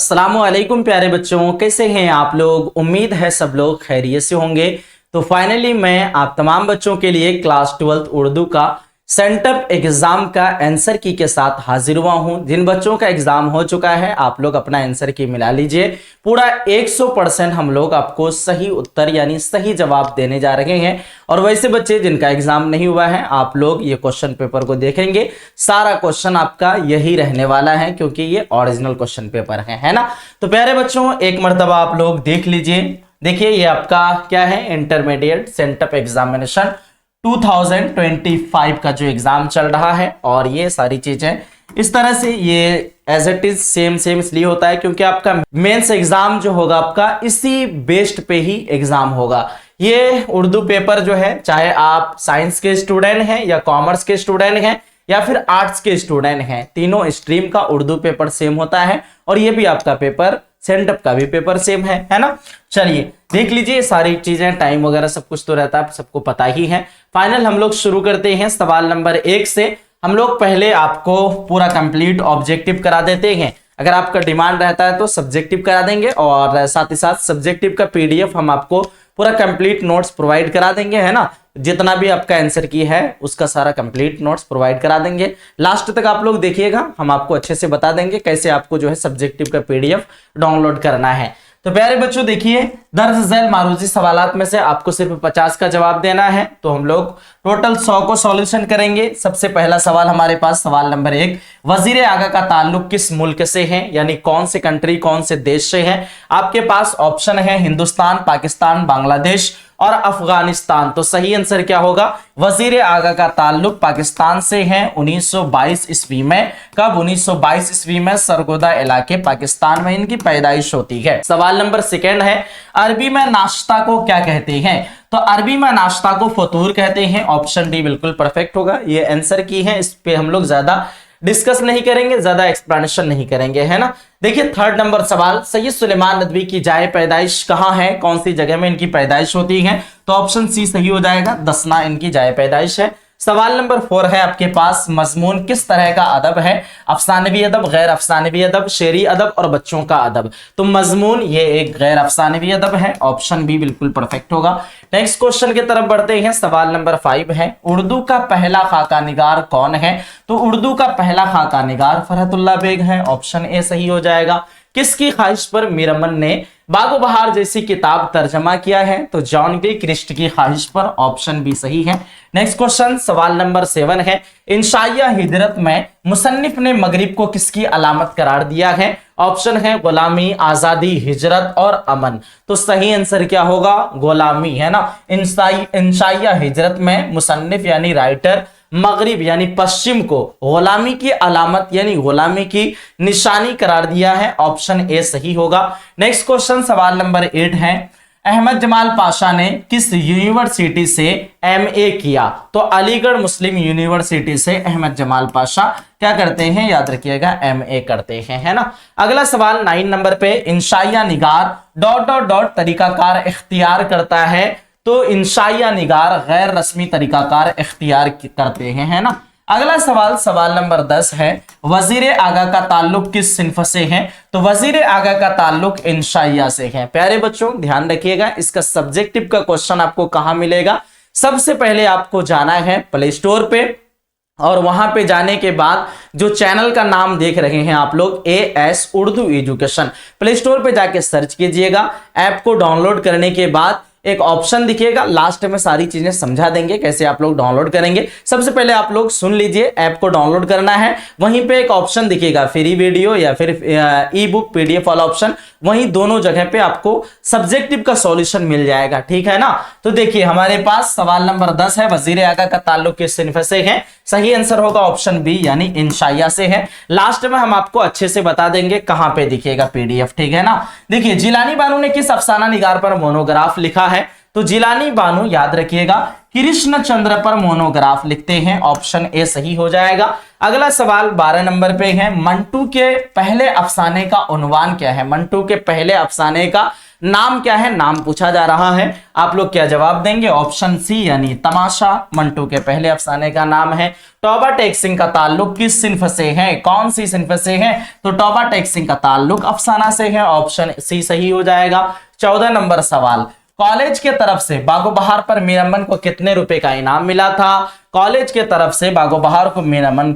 अस्सलामुअलैकुम प्यारे बच्चों, कैसे हैं आप लोग। उम्मीद है सब लोग खैरियत से होंगे। तो फाइनली मैं आप तमाम बच्चों के लिए क्लास 12th उर्दू का सेंटअप एग्जाम का आंसर की के साथ हाजिर हुआ हूं। जिन बच्चों का एग्जाम हो चुका है आप लोग अपना आंसर की मिला लीजिए। पूरा 100% हम लोग आपको सही उत्तर यानी सही जवाब देने जा रहे हैं। और वैसे बच्चे जिनका एग्जाम नहीं हुआ है आप लोग ये क्वेश्चन पेपर को देखेंगे, सारा क्वेश्चन आपका यही रहने वाला है क्योंकि ये ओरिजिनल क्वेश्चन पेपर है ना। तो प्यारे बच्चों एक मर्तबा आप लोग देख लीजिए। देखिए ये आपका क्या है, इंटरमीडिएट सेंटअप एग्जामिनेशन 2025 का जो एग्जाम चल रहा है। और ये सारी चीजें इस तरह से ये एज इट इज सेम इसलिए होता है क्योंकि आपका मेंस एग्जाम जो होगा आपका इसी बेस्ड पे ही एग्जाम होगा। ये उर्दू पेपर जो है, चाहे आप साइंस के स्टूडेंट हैं या कॉमर्स के स्टूडेंट हैं या फिर आर्ट्स के स्टूडेंट हैं, तीनों स्ट्रीम का उर्दू पेपर सेम होता है। और ये भी आपका पेपर सेंटअप का भी पेपर सेम है ना। चलिए देख लीजिए सारी चीजें, टाइम वगैरह सब कुछ तो रहता है, सबको पता ही है। फाइनल हम लोग शुरू करते हैं सवाल नंबर 1 से। हम लोग पहले आपको पूरा कंप्लीट ऑब्जेक्टिव करा देते हैं। अगर आपका डिमांड रहता है तो सब्जेक्टिव करा देंगे और साथ ही साथ सब्जेक्टिव का पीडीएफ हम आपको पूरा कंप्लीट नोट्स प्रोवाइड करा देंगे, है ना। जितना भी आपका आंसर की है उसका सारा कंप्लीट नोट्स प्रोवाइड करा देंगे। लास्ट तक आप लोग देखिएगा, हम आपको अच्छे से बता देंगे कैसे आपको जो है सब्जेक्टिव का पीडीएफ डाउनलोड करना है। तो प्यारे बच्चों देखिए, दर्ज झैल मारूजी सवालात में से आपको सिर्फ 50 का जवाब देना है। तो हम लोग टोटल 100 को सॉल्यूशन करेंगे। सबसे पहला सवाल हमारे पास सवाल नंबर 1, वजीर आगा का ताल्लुक किस मुल्क से है, यानी कौन से कंट्री कौन से देश से है। आपके पास ऑप्शन है हिंदुस्तान, पाकिस्तान, बांग्लादेश और अफगानिस्तान। तो सही आंसर क्या होगा, वजीर आगा का ताल्लुक पाकिस्तान से है 1922 ईस्वी में। कब? 1922 ईस्वी में सरगोदा इलाके पाकिस्तान में इनकी पैदाइश होती है। सवाल नंबर 2 है, अरबी में नाश्ता को क्या कहते हैं। तो अरबी में नाश्ता को फतूर कहते हैं। ऑप्शन डी बिल्कुल परफेक्ट होगा। ये आंसर की है, इस पे हम लोग ज्यादा डिस्कस नहीं करेंगे, ज्यादा एक्सप्लेनेशन नहीं करेंगे, है ना। देखिए 3rd नंबर सवाल, सैयद सुलेमान नदवी की जाए पैदाइश कहां है, कौन सी जगह में इनकी पैदाइश होती है। तो ऑप्शन सी सही हो जाएगा, दसना इनकी जाए पैदाइश है। सवाल नंबर 4 है आपके पास, मजमून किस तरह का अदब है। अफसानवी अदब, गैर अफसानवी अदब, शेरी अदब और बच्चों का अदब। तो मजमून ये एक गैर अफसानवी अदब है। ऑप्शन बी बिल्कुल परफेक्ट होगा। नेक्स्ट क्वेश्चन की तरफ बढ़ते हैं। सवाल नंबर 5 है, उर्दू का पहला खाका निगार कौन है। तो उर्दू का पहला खाका निगार फरहतुल्लाह बेग है। ऑप्शन ए सही हो जाएगा। किसकी ख्वाहिश पर मीर अमन ने बागो बहार जैसी किताब तर्जमा किया है। तो जॉन गिलक्रिस्ट की ख्वाहिश पर। ऑप्शन बी सही है। नेक्स्ट क्वेश्चन सवाल नंबर 7 है, इंशाइया हिजरत में मुसन्निफ ने मगरिब को किसकी अलामत करार दिया है। ऑप्शन है गुलामी, आजादी, हिजरत और अमन। तो सही आंसर क्या होगा, गुलामी, है ना। इंशाइया हिजरत में मुसन्निफ यानी राइटर मगरिब यानी पश्चिम को गुलामी की अलामत यानी गुलामी की निशानी करार दिया है। ऑप्शन ए सही होगा। नेक्स्ट क्वेश्चन सवाल नंबर 8 है, अहमद जमाल पाशा ने किस यूनिवर्सिटी से एमए किया। तो अलीगढ़ मुस्लिम यूनिवर्सिटी से अहमद जमाल पाशा क्या करते हैं, याद रखिएगा, एमए करते हैं, है ना। अगला सवाल 9 नंबर पे, इंशाइया निगार ... तरीकाकार इख्तियार करता है। तो इंशाइया निगार गैर रस्मी तरीकाकार इख्तियार करते हैं, है ना। अगला सवाल सवाल नंबर 10 है, वजीर आगा का ताल्लुक किस सिन्फ से है। तो वजीर आगा का ताल्लुक इंशाइया से है। प्यारे बच्चों ध्यान रखिएगा, इसका सब्जेक्टिव का क्वेश्चन आपको कहां मिलेगा। सबसे पहले आपको जाना है प्ले स्टोर पे और वहां पे जाने के बाद जो चैनल का नाम देख रहे हैं आप लोग, AS Urdu education, play store पे जाके सर्च कीजिएगा। ऐप को डाउनलोड करने के बाद एक ऑप्शन दिखेगा, लास्ट में सारी चीजें समझा देंगे कैसे आप लोग डाउनलोड करेंगे। सबसे पहले आप लोग सुन लीजिए, ऐप को डाउनलोड करना है, वहीं पे एक ऑप्शन दिखेगा फ्री वीडियो या फिर ई बुक पीडीएफ वाला ऑप्शन, वहीं दोनों जगह पे आपको सब्जेक्टिव का सॉल्यूशन मिल जाएगा, ठीक है ना। तो देखिए हमारे पास सवाल नंबर 10 है, वजीर आगा का ताल्लुक किस सिन्फ से है। सही आंसर होगा ऑप्शन बी यानी इंशाइया से है। लास्ट में हम आपको अच्छे से बता देंगे कहां पे दिखेगा पीडीएफ, ठीक है ना। देखिए जिलानी बानू ने किस अफसाना निगार पर मोनोग्राफ लिखा है। तो जिलानी बानू याद रखिएगा कृष्ण चंद्र पर मोनोग्राफ लिखते हैं। ऑप्शन ए सही हो जाएगा। अगला सवाल 12 नंबर पे है, मंटू के पहले अफसाने का उन्वान क्या है। मंटू के पहले अफसाने का नाम क्या है, नाम पूछा जा रहा है। आप लोग क्या जवाब देंगे, ऑप्शन सी यानी तमाशा मंटू के पहले अफसाने का नाम है। तौबा टेक सिंह का ताल्लुक किस सिन्फ से है, कौन सी सिन्फ से है, तो तौबा टेक सिंह का ताल्लुक अफसाना से है, ऑप्शन सी सही हो जाएगा। 14 नंबर सवाल, कॉलेज के तरफ से बागो बहार पर मीरअमन को कितने रुपए का इनाम मिला था। कॉलेज के तरफ से बागो बहार को मीरअमन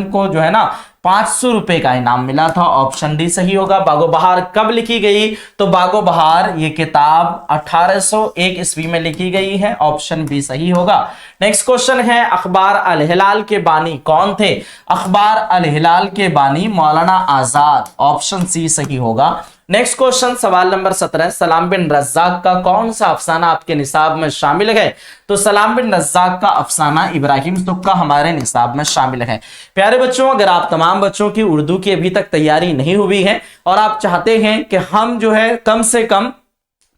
को जो है ना 500 रुपए का इनाम मिला था, ऑप्शन डी सही होगा। बागो बहार कब लिखी गई, तो बागो बहार ये किताब 1801 ईस्वी में लिखी गई है, ऑप्शन बी सही होगा। नेक्स्ट क्वेश्चन है, अखबार अल हिलाल के बानी कौन थे। अखबार अल हिलाल के बानी मौलाना आजाद, ऑप्शन सी सही होगा। नेक्स्ट क्वेश्चन सवाल नंबर 17, सलाम बिन रज्जाक का कौन सा अफसाना आपके निसाब में शामिल है, तो सलाम बिन रज्जाक का अफसाना इब्राहिम सुक्का हमारे निसाब में शामिल है। प्यारे बच्चों, अगर आप तमाम बच्चों की उर्दू की अभी तक तैयारी नहीं हुई है और आप चाहते हैं कि हम जो है कम से कम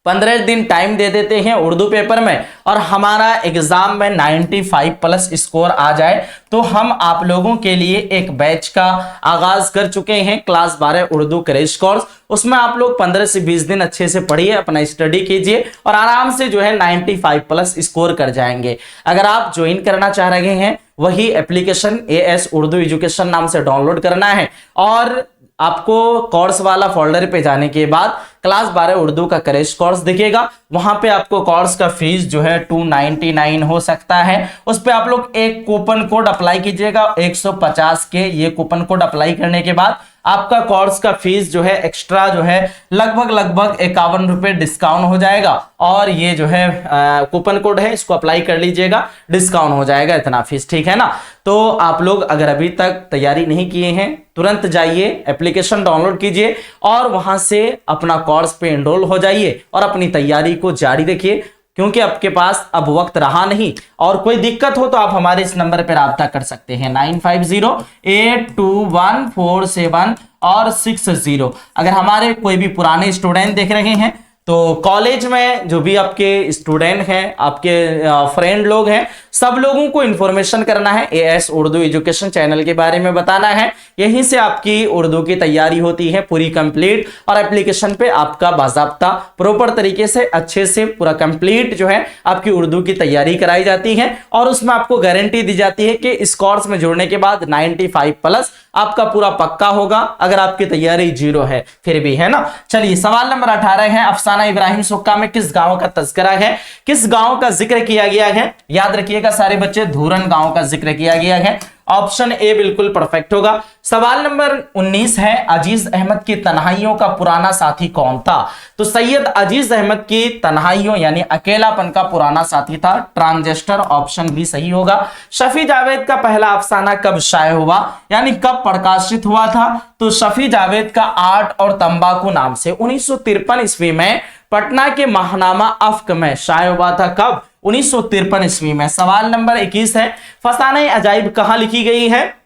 15 दिन टाइम दे देते हैं उर्दू पेपर में और हमारा एग्जाम में 95 प्लस स्कोर आ जाए, तो हम आप लोगों के लिए एक बैच का आगाज कर चुके हैं, क्लास 12 उर्दू क्रैश कोर्स। उसमें आप लोग 15 से 20 दिन अच्छे से पढ़िए, अपना स्टडी कीजिए और आराम से जो है 95 प्लस स्कोर कर जाएंगे। अगर आप ज्वाइन करना चाह रहे हैं, वही एप्लीकेशन AS उर्दू एजुकेशन नाम से डाउनलोड करना है और आपको कोर्स वाला फोल्डर पे जाने के बाद क्लास 12 उर्दू का क्रैश कोर्स दिखेगा, वहां पे आपको कोर्स का फीस जो है 299 हो सकता है। उस पे आप लोग एक कूपन कोड अप्लाई कीजिएगा 150 के। ये कूपन कोड अप्लाई करने के बाद आपका कोर्स का फीस जो है एक्स्ट्रा जो है लगभग 51 रुपए डिस्काउंट हो जाएगा और ये जो है कूपन कोड है, इसको अप्लाई कर लीजिएगा, डिस्काउंट हो जाएगा इतना फीस, ठीक है ना। तो आप लोग अगर अभी तक तैयारी नहीं किए हैं, तुरंत जाइए एप्लीकेशन डाउनलोड कीजिए और वहां से अपना कोर्स पे एनरोल हो जाइए और अपनी तैयारी को जारी रखिए, क्योंकि आपके पास अब वक्त रहा नहीं। और कोई दिक्कत हो तो आप हमारे इस नंबर पर राब्ता कर सकते हैं 95082147 और 60। अगर हमारे कोई भी पुराने स्टूडेंट देख रहे हैं तो कॉलेज में जो भी आपके स्टूडेंट हैं, आपके फ्रेंड लोग हैं, सब लोगों को इन्फॉर्मेशन करना है, AS उर्दू एजुकेशन चैनल के बारे में बताना है। यहीं से आपकी उर्दू की तैयारी होती है पूरी कंप्लीट और एप्लीकेशन पे आपका बाज़ाब्ता प्रॉपर तरीके से अच्छे से पूरा कंप्लीट जो है आपकी उर्दू की तैयारी कराई जाती है और उसमें आपको गारंटी दी जाती है कि इस कोर्स में जुड़ने के बाद 95 प्लस आपका पूरा पक्का होगा, अगर आपकी तैयारी 0 है फिर भी, है ना। चलिए सवाल नंबर 18 है, अफसाना इब्राहिम सुक्का में किस गांव का तज़किरा है, किस गांव का जिक्र किया गया है। याद रखिएगा सारे बच्चे, धूरन गांव का जिक्र किया गया है, ऑप्शन ए बिल्कुल परफेक्ट होगा। सवाल नंबर 19 है, अजीज अहमद की तन्हाइयों का पुराना साथी कौन था, तो सैयद अजीज अहमद की तन्हाइयों यानी अकेलापन का पुराना साथी था ट्रांजिस्टर, ऑप्शन बी सही होगा। शफी जावेद का पहला अफसाना कब शाये हुआ यानी कब प्रकाशित हुआ था, तो शफी जावेद का आर्ट और तंबाकू नाम से 1953 ईस्वी में पटना के महानामा अफ्क में शाये हुआ था। कब, 1953 ईस्वी में। सवाल नंबर 21 है, फसाने अजाइब कहां लिखी गई है,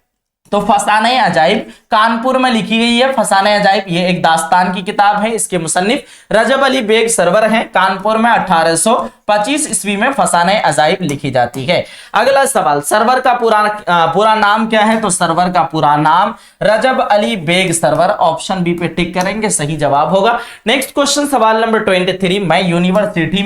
तो फसाने अजाइब कानपुर में लिखी गई है। फसाने अजाइब ये एक दास्तान की किताब है, इसके मुसन्निफ रजब अली बेग सरवर हैं। कानपुर में 1825 ईस्वी में फसाने अजाइब लिखी जाती है। अगला सवाल, सरवर का पूरा नाम क्या है, तो सरवर का पूरा नाम रजब अली बेग सरवर, ऑप्शन बी पे टिक करेंगे, सही जवाब होगा। नेक्स्ट क्वेश्चन सवाल नंबर 23, मैं यूनिवर्सिटी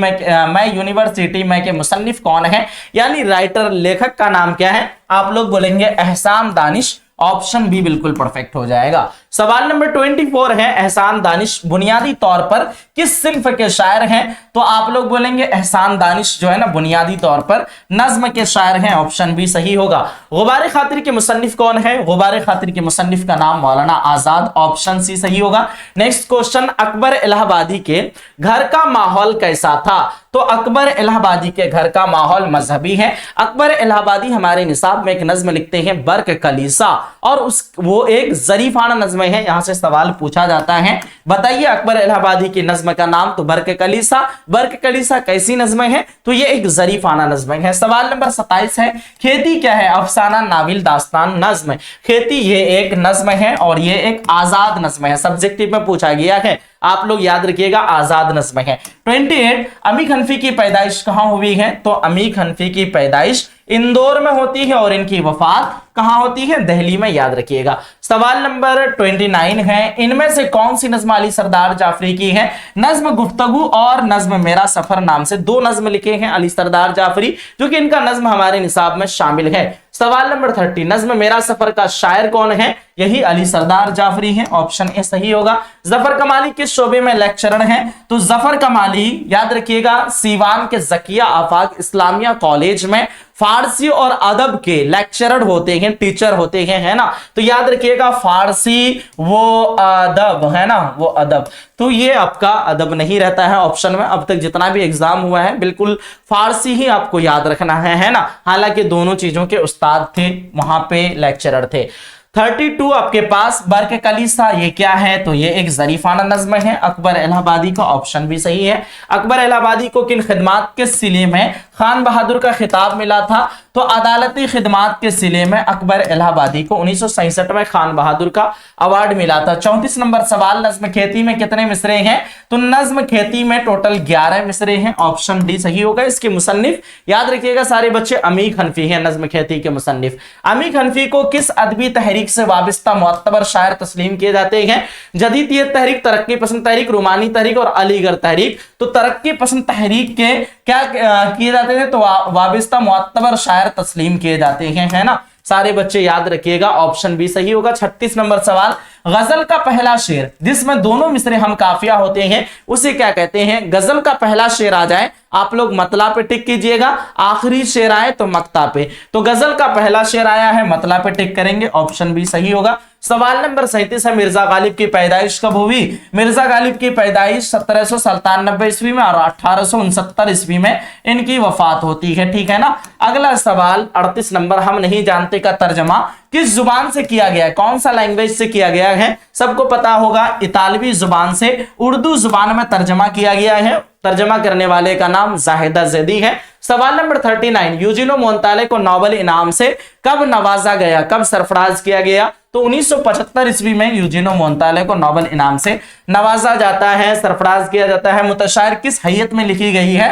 में के मुसन्निफ कौन है यानी राइटर लेखक का नाम क्या है, आप लोग बोलेंगे एहसान दानिश, ऑप्शन बी बिल्कुल परफेक्ट हो जाएगा। सवाल नंबर 24 है, एहसान दानिश बुनियादी तौर पर किस सिन्फ के शायर हैं, तो आप लोग बोलेंगे एहसान दानिश जो है ना बुनियादी तौर पर नज्म के शायर हैं, ऑप्शन बी सही होगा। गुबार खातिर के मुसन्निफ कौन है, गुबार खातिर के मुसन्निफ का नाम मौलाना आजाद, ऑप्शन सी सही होगा। नेक्स्ट क्वेश्चन, अकबर इलाहाबादी के घर का माहौल कैसा था, तो अकबर इलाहाबादी के घर का माहौल मजहबी है। अकबर इलाहाबादी हमारे निसाब में एक नज्म लिखते हैं बर्क कलीसा, और वो एक जरीफाना नज्म है। यहां से सवाल पूछा जाता है, बताइए अकबर इलाहाबादी की नज्म का नाम, तो बर्क कलीसा। बर्क कलीसा कैसी नज्म है, तो ये एक जरीफाना नज्म है। सवाल नंबर 27 है, खेती क्या है, अफसाना नाविल दास्तान नज्म। खेती ये एक नज्म है और ये एक आजाद नज्म है, सब्जेक्टिव में पूछा गया है, आप लोग याद रखिएगा आजाद नज्म है। 28, अमीर हनफी की पैदाइश कहां हुई है, तो अमीर हनफी की पैदाइश इंदौर में होती है और इनकी वफात कहां होती है, दिल्ली में, याद रखिएगा। सवाल नंबर 29 है, इनमें से कौन सी नज्म अली सरदार जाफरी की है? नज्म गुफ्तगू और नज्म मेरा सफर नाम से दो नज्म लिखे हैं अली सरदार जाफरी, जो कि इनका नज्म हमारे निसाब में शामिल है। सवाल नंबर 30, नज्म मेरा सफर का शायर कौन है? यही अली सरदार जाफरी हैं, ऑप्शन ए सही होगा। जफर कमाली किस शोबे में लेक्चरर हैं? तो जफर कमाली याद रखिएगा सीवान के जकिया आफाक इस्लामिया कॉलेज में फारसी और अदब के लेक्चरर होते हैं, टीचर होते हैं, है ना। तो याद रखिएगा फारसी वो अदब, है ना, वो अदब। तो ये आपका अदब नहीं रहता है ऑप्शन में, अब तक जितना भी एग्जाम हुआ है बिल्कुल फारसी ही आपको याद रखना है ना। हालांकि दोनों चीजों के उस्ताद थे, वहां पे लेक्चरर थे। 32 आपके पास बर्क कलीसा, ये क्या है? तो ये एक जरीफाना नज्म है अकबर इलाहाबादी का, ऑप्शन भी सही है। अकबर इलाहाबादी को किन खिदमात के सिले में खान बहादुर का खिताब मिला था? तो अदालती खिदमात के सिले में अकबर इलाहाबादी को 1967 में खान बहादुर का अवार्ड मिला था। 34 नंबर सवाल, नज्म खेती में कितने मिसरे हैं? तो नज्म खेती में टोटल 11 मिसरे हैं, ऑप्शन डी सही होगा। इसके मुसन्निफ याद रखिएगा सारे बच्चे, अमीक हनफी हैं नज्म खेती के मुसन्निफ। अमीक हनफी को किस अदबी तहरीक से वाबस्ता मुअत्तबर शायर तस्लीम किए जाते हैं? जदीदियत तहरीक, तरक्की पसंद तहरीक, रूमानी तहरीक और अलीगढ़ तहरीक। तो तरक्की पसंद तहरीक के क्या किए जाते थे? तो वाबस्ता मुअत्तबर शायर तस्लीम किए जाते हैं, है ना। सारे बच्चे याद रखिएगा, ऑप्शन बी सही होगा। 36 नंबर सवाल, गजल का पहला शेर जिसमें दोनों मिसरे हम काफिया होते हैं उसे क्या कहते हैं? गजल का पहला शेर आ जाए आप लोग मतला पे टिक कीजिएगा, आखिरी शेर आए तो मक्ता पे। तो गजल का पहला शेर आया है, मतला पे टिक करेंगे, ऑप्शन बी सही होगा। सवाल नंबर 37 है, मिर्जा गालिब की पैदाइश कब हुई? मिर्जा गालिब की पैदाइश 1797 ईस्वी में और 1869 ईस्वी में इनकी वफात होती है, ठीक है ना। अगला सवाल 38 नंबर, हम नहीं जानते का तर्जमा किस जुबान से किया गया है? कौन सा लैंग्वेज से किया गया है? सबको पता होगा, इतालवी जुबान से उर्दू जुबान में तर्जमा किया गया है। तर्जमा करने वाले का नाम जाहिदा ज़ैदी है। सवाल नंबर 39, यूजिनो मोंताले को नोबेल इनाम से कब नवाजा गया, कब सरफराज किया गया? तो 1975 ईस्वी में यूजिनो मोंताले को नोबेल इनाम से नवाजा जाता है, सरफराज किया जाता है। मुतशायर किस हैयत में लिखी गई है?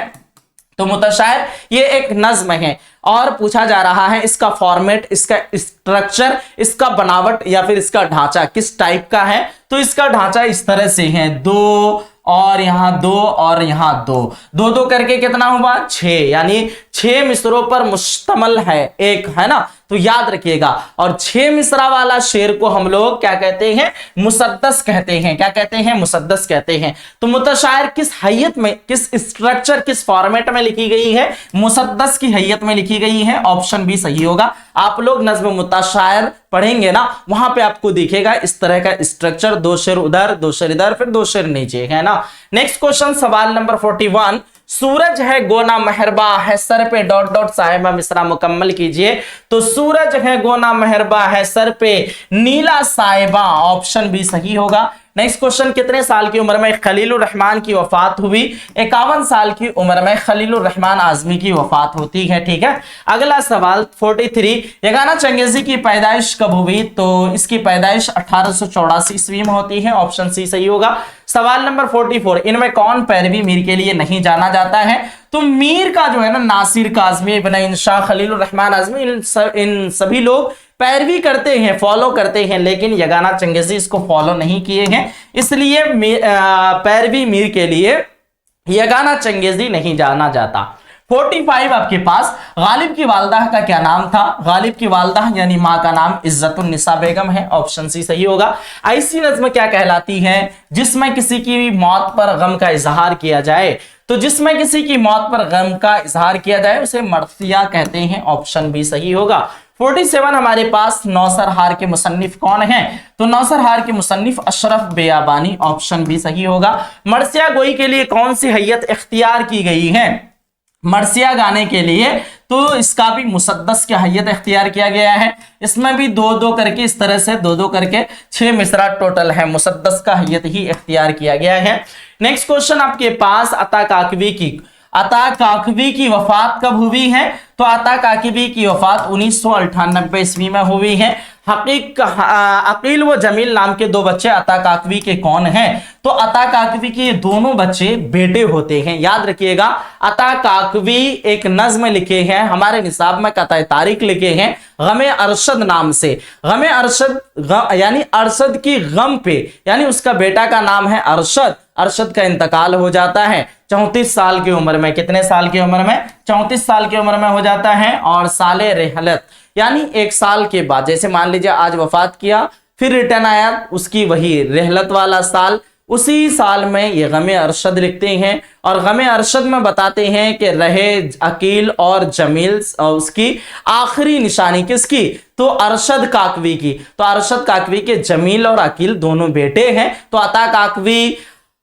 तो मुतशायर ये एक नज्म है और पूछा जा रहा है इसका फॉर्मेट, इसका स्ट्रक्चर, इसका बनावट या फिर इसका ढांचा किस टाइप का है? तो इसका ढांचा इस तरह से है, 2 और यहां 2 और यहां 2, 2 करके कितना हुआ? 6, यानी 6 मिसरों पर मुश्तमल है एक, है ना। तो याद रखिएगा, और 6 मिसरा वाला शेर को हम लोग क्या कहते हैं? मुसद्दस कहते हैं। क्या कहते हैं? मुसद्दस कहते हैं। तो मुतशायर किस हैयत में, किस स्ट्रक्चर, किस फॉर्मेट में लिखी गई है? मुसद्दस की हैयत में लिखी गई है, ऑप्शन बी सही होगा। आप लोग नज्म मुतशायर पढ़ेंगे ना, वहां पे आपको दिखेगा इस तरह का स्ट्रक्चर, 2 शेर उधर, 2 शेर इधर, फिर 2 शेर नीचे, है ना। नेक्स्ट क्वेश्चन सवाल नंबर 41, सूरज है गोना मेहरबा है सर पे डॉट डॉट साहिबा मिसरा मुकम्मल कीजिए। तो सूरज है गोना मेहरबा है सर पे नीला साहिबा, ऑप्शन बी सही होगा। नेक्स्ट क्वेश्चन, कितने साल की उम्र में खलीलुर रहमान की वफात हुई? 51 साल की उम्र में खलीलुर रहमान आजमी की वफात होती है, ठीक है। अगला सवाल 43, यगाना चंगेजी की पैदाइश कब हुई? तो इसकी पैदाइश 1884 ईस्वी में होती है, ऑप्शन सी सही होगा। सवाल नंबर 44, इनमें कौन पैरवी मीर के लिए नहीं जाना जाता है? तो मीर का जो है ना, नासिर काज़मी, इब्न इंशाह, खलीलुर रहमान आजमी, इन सभी लोग पैरवी करते हैं, फॉलो करते हैं, लेकिन यगाना चंगेजी इसको फॉलो नहीं किए हैं, इसलिए पैरवी मीर के लिए यगाना चंगेजी नहीं जाना जाता। 45 आपके पास, गालिब की वालदा का क्या नाम था? गालिब की वालदा यानी माँ का नाम इज्जतुन्निसा बेगम है, ऑप्शन सी सही होगा। ऐसी नज्म क्या कहलाती है जिसमें किसी की मौत पर गम का इजहार किया जाए? तो जिसमें किसी की मौत पर गम का इजहार किया जाए उसे मर्सिया कहते हैं, ऑप्शन बी सही होगा। 47 हमारे पास, नौसरहार के मुसन्निफ कौन हैं? तो नौसरहार के मुसन्निफ अशरफ बेयाबानी, ऑप्शन बी सही होगा। मर्सिया गोई के लिए कौन सी हैयत इख्तियार की गई है? मर्सिया गाने के लिए तो इसका भी मुसद्दस की हैयत इख्तियार किया गया है। इसमें भी 2-2 करके, इस तरह से 2-2 करके 6 मिसरा टोटल है, मुसद्दस का हैयत ही इख्तियार किया गया है। नेक्स्ट क्वेश्चन आपके पास, अता काकवी की वफात कब हुई है? तो अता काकवी की वफात 1998 ईस्वी में हुई है। अकील व जमील नाम के दो बच्चे अता काकवी के कौन हैं? तो अता काकवी के ये दोनों बच्चे बेटे होते हैं। याद रखिएगा, अता काकवी एक नज्म लिखे हैं, हमारे निसाब में कतई तारीख लिखे हैं गमे अरशद नाम से। गमे अरशद यानी अरशद की गम पे, यानी उसका बेटा का नाम है अरशद। अरशद का इंतकाल हो जाता है 34 साल की उम्र में। कितने साल की उम्र में? 34 साल की उम्र में हो जाता है। और साले रेहलत यानी 1 साल के बाद, जैसे मान लीजिए आज वफात किया फिर रिटर्न आया, उसकी वही रेहलत वाला साल, उसी साल में ये गमे अरशद लिखते हैं। और गमे अरशद में बताते हैं कि रहे अकील और जमील, उसकी आखिरी निशानी किसकी? तो अरशद काकवी की। तो अरशद काकवी के जमील और अकील दोनों बेटे हैं। तो अता काकवी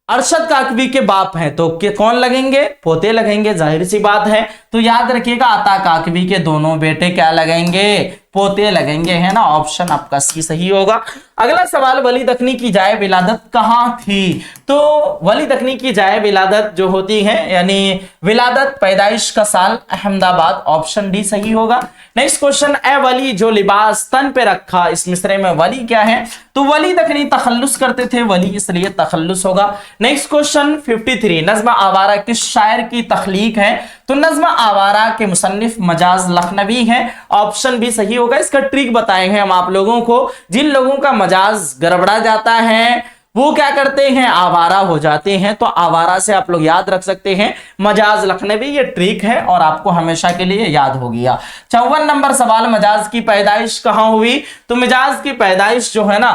अरशद काकवी के बाप हैं, तो कौन लगेंगे? पोते लगेंगे, जाहिर सी बात है। तो याद रखिएगा, अता काकवी के दोनों बेटे क्या लगेंगे? पोते लगेंगे, है ना। ऑप्शन आपका सी सही होगा। अगला सवाल, वली दखनी की जाए विलादत कहां थी? तो वली दखनी की जाए विलादत जो होती है, यानी विलादत पैदाइश का साल अहमदाबाद, ऑप्शन डी सही होगा। नेक्स्ट क्वेश्चन, ए वली जो लिबास तन पे रखा, इस मिसरे में वली क्या है? तो वली दखनी तखल्लुस करते थे, वली इसलिए तखल्लुस होगा। नेक्स्ट क्वेश्चन 53, नज्म आवारा किस शायर की तख्लीक है? तो नज्म आवारा के मुसन्निफ मजाज लखनवी हैं, ऑप्शन भी सही होगा। इसका ट्रिक बताएंगे हम आप लोगों को। जिन लोगों का मजाज गड़बड़ा जाता है वो क्या करते हैं? आवारा हो जाते हैं। तो आवारा से आप लोग याद रख सकते हैं मजाज लखनवी, ये ट्रिक है और आपको हमेशा के लिए याद हो गया। 54 नंबर सवाल, मजाज की पैदाइश कहां हुई? तो मिजाज की पैदाइश जो है ना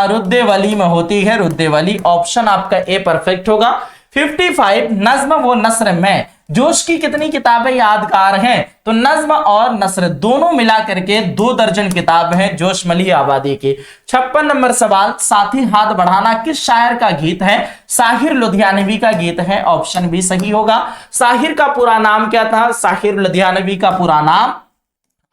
रुद्दे वली में होती है, रुद्दे वली, ऑप्शन आपका ए परफेक्ट होगा। 55, नज्म व नस्र में जोश की कितनी किताबें यादगार हैं? तो नज्म और नस्र दोनों मिला करके 2 दर्जन किताब हैं जोश मली आबादी की। 56 नंबर सवाल, साथी हाथ बढ़ाना किस शायर का गीत है? साहिर लुधियानवी का गीत है, ऑप्शन भी सही होगा। साहिर का पूरा नाम क्या था? साहिर लुधियानवी का पूरा नाम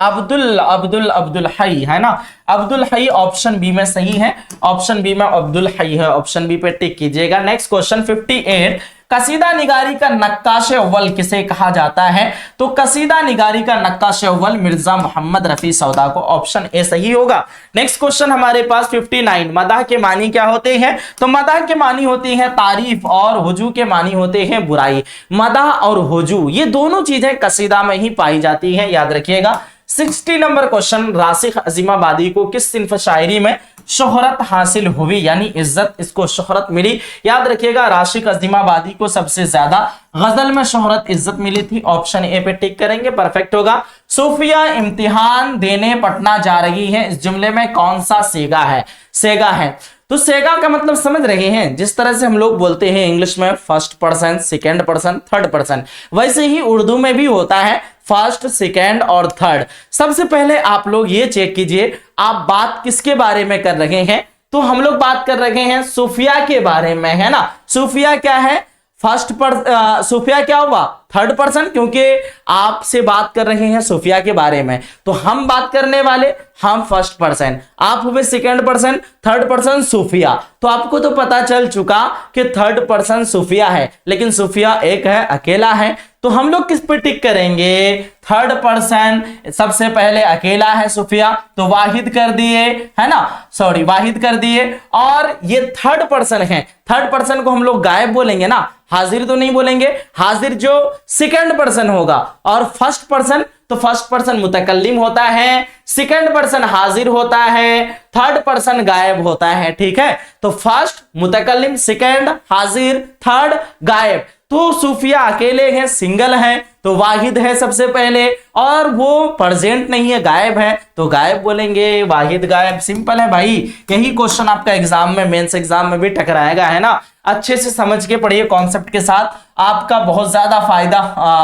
अब्दुल हई, है ना। अब्दुल हई ऑप्शन बी में सही है, ऑप्शन बी में अब्दुल हई है, ऑप्शन बी पे टिक कीजिएगा। नेक्स्ट क्वेश्चन 58, कसीदा निगारी का नक्काश अव्वल किसे कहा जाता है? तो कसीदा निगारी का नक्काश अव्वल मिर्जा मोहम्मद रफी सौदा को, ऑप्शन ए सही होगा। नेक्स्ट क्वेश्चन हमारे पास 59, मदाह के मानी क्या होते हैं? तो मदाह के मानी होती है तारीफ और हुजू के मानी होते हैं बुराई। मदाह और हुजू ये दोनों चीजें कसीदा में ही पाई जाती हैं, याद रखिएगा। 60 नंबर क्वेश्चन, राशिक अजीमाबादी को किस सिन्फ शायरी में शोहरत हासिल हुई, यानी इज्जत, इसको शोहरत मिली? याद रखिएगा, राशिक अजीमाबादी को सबसे ज्यादा गजल में शोहरत इज्जत मिली थी, ऑप्शन ए पे टिक करेंगे, परफेक्ट होगा। सूफिया इम्तिहान देने पटना जा रही है, इस जुमले में कौन सा सेगा है? सेगा है। तो सेगा का मतलब समझ रहे हैं, जिस तरह से हम लोग बोलते हैं इंग्लिश में first person, second person, third person, वैसे ही उर्दू में भी होता है फर्स्ट, सेकेंड और थर्ड। सबसे पहले आप लोग ये चेक कीजिए आप बात किसके बारे में कर रहे हैं? तो हम लोग बात कर रहे हैं सूफिया के बारे में, है ना। सूफिया क्या है? सूफिया क्या हुआ? थर्ड पर्सन, क्योंकि आपसे बात कर रहे हैं सूफिया के बारे में। तो हम बात करने वाले हम फर्स्ट पर्सन, आप हुए सेकेंड पर्सन, थर्ड पर्सन सूफिया। तो आपको तो पता चल चुका कि थर्ड पर्सन सूफिया है, लेकिन सूफिया एक है, अकेला है। तो हम लोग किस पे टिक करेंगे? थर्ड पर्सन, सबसे पहले अकेला है सूफिया, तो वाहिद कर दिए, है ना, सॉरी वाहिद कर दिए। और ये थर्ड पर्सन है, थर्ड पर्सन को हम लोग गायब बोलेंगे ना, हाजिर तो नहीं बोलेंगे। हाजिर जो सेकंड पर्सन होगा, और फर्स्ट पर्सन, तो फर्स्ट पर्सन मुतकल्लिम होता है, सेकंड पर्सन हाजिर होता है, थर्ड पर्सन गायब होता है, ठीक है। तो फर्स्ट मुतकल्लिम, सेकंड हाजिर, थर्ड गायब। तो सूफिया अकेले हैं, सिंगल हैं, तो वाहिद है सबसे पहले, और वो प्रेजेंट नहीं है, गायब है, तो गायब बोलेंगे, वाहिद गायब, सिंपल है भाई। यही क्वेश्चन आपका एग्जाम में, मेंस एग्जाम में भी टकराएगा, है ना। अच्छे से समझ के पढ़िए कॉन्सेप्ट के साथ, आपका बहुत ज्यादा फायदा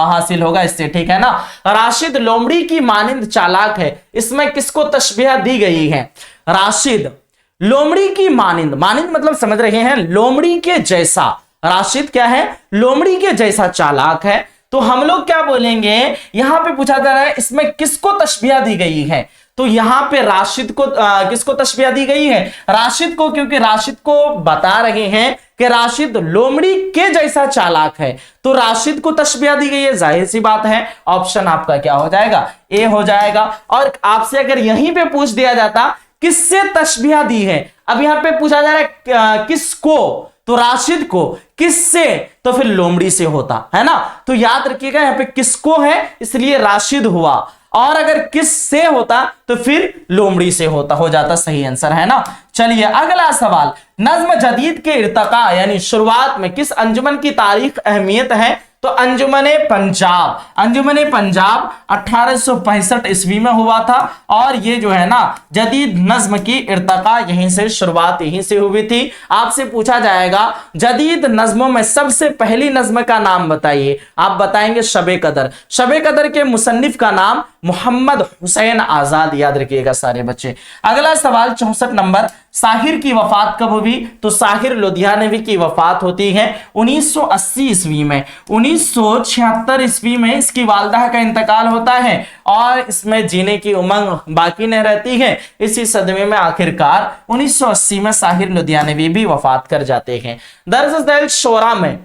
हासिल होगा इससे, ठीक है ना। राशिद लोमड़ी की मानिंद चालाक है, इसमें किसको तशबीह दी गई है? राशिद लोमड़ी की मानिंद, मानिंद मतलब समझ रहे हैं लोमड़ी के जैसा, राशिद क्या है? लोमड़ी के जैसा चालाक है। तो हम लोग क्या बोलेंगे? यहां पे पूछा जा रहा है इसमें किसको तशबीह दी गई है, तो यहां पे राशिद को किसको तशबीह दी गई है? राशिद को, क्योंकि राशिद को बता रहे हैं कि राशिद लोमड़ी के जैसा चालाक है, तो राशिद को तशबीह दी गई है, जाहिर सी बात है ऑप्शन आपका क्या हो जाएगा, ए हो जाएगा। और आपसे अगर यहीं पे पूछ दिया जाता किससे तशबीह दी है, अब यहां पे पूछा जा रहा है किसको, तो राशिद को, किससे, तो फिर लोमड़ी से होता है ना। तो याद रखिएगा यहां पे किसको है इसलिए राशिद हुआ, और अगर किस से होता तो फिर लोमड़ी से होता, हो जाता सही आंसर है ना। चलिए अगला सवाल, नज्म जदीद के इर्तका यानी शुरुआत में किस अंजुमन की तारीख अहमियत है, तो अंजुमने पंजाब। अंजुमने पंजाब 1865 ईस्वी में हुआ था, और ये जो है ना जदीद नज्म की इर्तका यहीं से शुरुआत यहीं से हुई थी। आपसे पूछा जाएगा जदीद नज्मों में सबसे पहली नज्म का नाम बताइए, आप बताएंगे शबे कदर। शबे कदर के मुसन्निफ का नाम मोहम्मद हुसैन आजाद, याद रखिएगा सारे बच्चे। अगला सवाल 64 नंबर, साहिर की वफात कब हुई, तो साहिर लुधियानवी की वफात होती है 1980 ईस्वी में। 1976 ईस्वी में इसकी वालदा का इंतकाल होता है, और इसमें जीने की उमंग बाकी नहीं रहती है। इसी सदमे में आखिरकार 1980 में साहिर लुधियानवी भी वफात कर जाते हैं। दर्ज झैल शोरा में